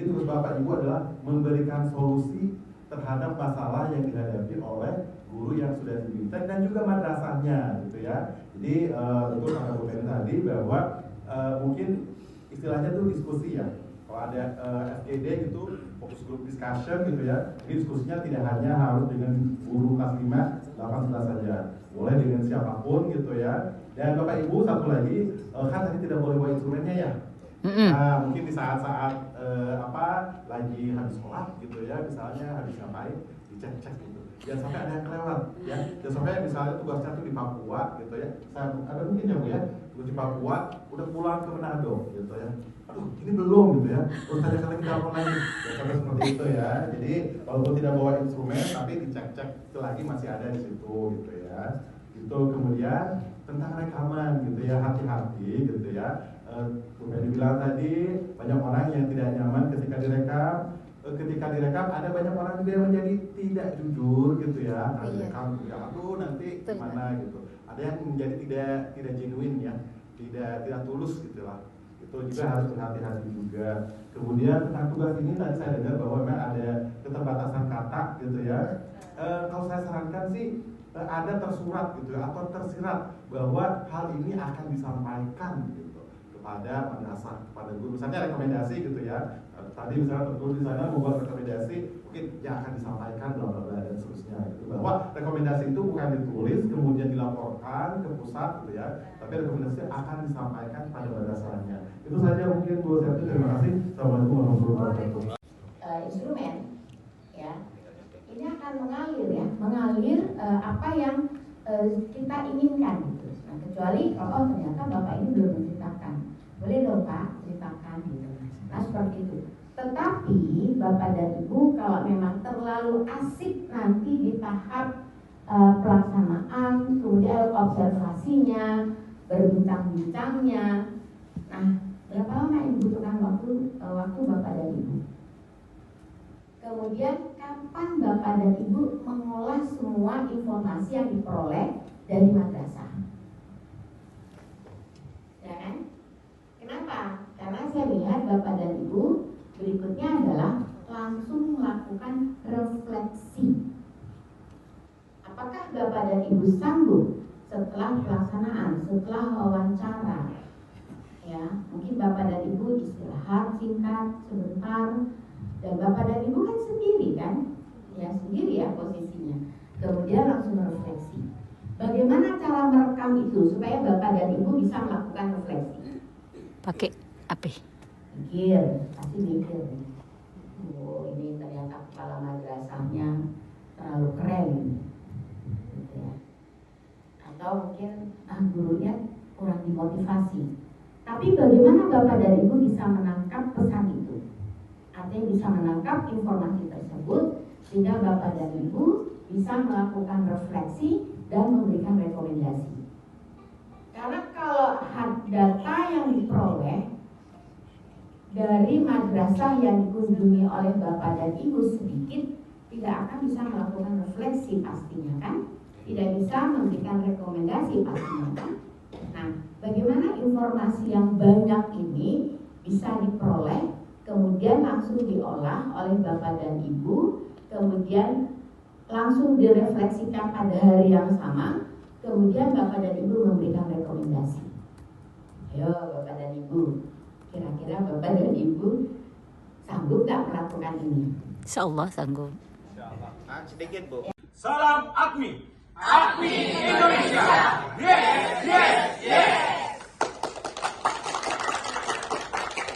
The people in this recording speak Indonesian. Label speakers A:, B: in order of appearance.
A: Jadi tugas Bapak Ibu adalah memberikan solusi terhadap masalah yang dihadapi oleh guru yang sudah diminta dan juga madrasahnya gitu ya. Jadi betul kata Bu Penny tadi bahwa mungkin istilahnya tuh diskusi ya. Kalau ada FGD gitu, fokus group discussion gitu ya. Jadi diskusinya tidak hanya harus dengan guru kelas 5, 8, 11 saja. Boleh dengan siapapun gitu ya. Dan Bapak Ibu satu lagi, kan tadi tidak boleh bawa instrumennya ya. Nah, mungkin di saat-saat lagi habis sholat gitu ya, misalnya habis ngapain, dicek-cek gitu. Jangan sampai ada yang kelewat ya. Jangan sampai misalnya tugasnya tuh di Papua gitu ya. Ada mungkin ya Bu ya, tugas di Papua udah pulang ke Manado gitu ya. Aduh, ini belum gitu ya. Terus tanya-tanya kita apa lagi? Ya sampai seperti itu ya. Jadi walaupun tidak bawa instrumen, tapi dicek-cek selagi masih ada di situ gitu ya. Itu kemudian tentang rekaman gitu ya, hati-hati gitu ya. Sudah dibilang tadi banyak orang yang tidak nyaman ketika direkam. Ketika direkam ada banyak orang juga yang menjadi tidak jujur gitu ya. Karena direkam ya, aduh nanti gimana gitu. Ada yang menjadi tidak genuine ya, tidak tulus gitu lah. Itu juga harus berhati-hati juga. Kemudian tentang tugas ini tadi saya dengar bahwa memang ada keterbatasan kata gitu ya. Kalau saya sarankan sih ada tersurat gitu ya, atau tersirat bahwa hal ini akan disampaikan gitu kepada madrasah, kepada guru. Misalnya rekomendasi gitu ya. Tadi misalnya tertulis di sana membuat rekomendasi, mungkin yang akan disampaikan bla bla bla dan seterusnya gitu. Bahwa rekomendasi itu bukan ditulis kemudian dilaporkan ke pusat gitu ya, tapi rekomendasi akan disampaikan pada madrasahnya. Itu saja mungkin Bu Septi, terima kasih. Assalamualaikum warahmatullahi wabarakatuh.
B: Instrumen ya, ini akan mengalir apa yang kita inginkan gitu. Nah, kecuali kalau ternyata Bapak ini belum menceritakan, boleh dong Pak ceritakan gitu. Nah seperti itu. Tetapi Bapak dan Ibu kalau memang terlalu asik nanti di tahap pelaksanaan, kemudian observasinya, berbincang-bincangnya, nah berapa lama yang dibutuhkan waktu Bapak dan Ibu? Kemudian kapan Bapak dan Ibu mengolah semua informasi yang diperoleh dari madrasah? Ya kan? Kenapa? Karena saya lihat Bapak dan Ibu berikutnya adalah langsung melakukan refleksi. Apakah Bapak dan Ibu sanggup setelah pelaksanaan, setelah wawancara, ya mungkin Bapak dan Ibu istirahat singkat sebentar, dan Bapak dan Ibu kan sendiri kan, ya sendiri ya posisinya. Kemudian langsung merefleksi. Bagaimana cara merekam itu supaya Bapak dan Ibu bisa melakukan refleksi?
C: Pakai apa?
B: Mikir, pasti mikir. Oh ini ternyata kepala madrasahnya terlalu keren, gitu ya. Atau mungkin gurunya kurang dimotivasi. Tapi bagaimana Bapak dan Ibu bisa menangkap pesan itu? Artinya bisa menangkap informasi tersebut sehingga Bapak dan Ibu bisa melakukan refleksi dan memberikan rekomendasi. Karena kalau data yang diperoleh dari madrasah yang dikunjungi oleh Bapak dan Ibu sedikit, tidak akan bisa melakukan refleksi pastinya kan? Tidak bisa memberikan rekomendasi pastinya kan? Nah, bagaimana informasi yang banyak ini bisa diperoleh, kemudian langsung diolah oleh Bapak dan Ibu, kemudian langsung direfleksikan pada hari yang sama, kemudian Bapak dan Ibu memberikan rekomendasi. Ayo Bapak dan Ibu, kira-kira Bapak dan Ibu sanggup gak melakukan ini?
C: Insyaallah sanggup.
D: Insyaallah. Sedikit Bu.
E: Salam AKMI. AKMI Indonesia. Yes, yes, yes.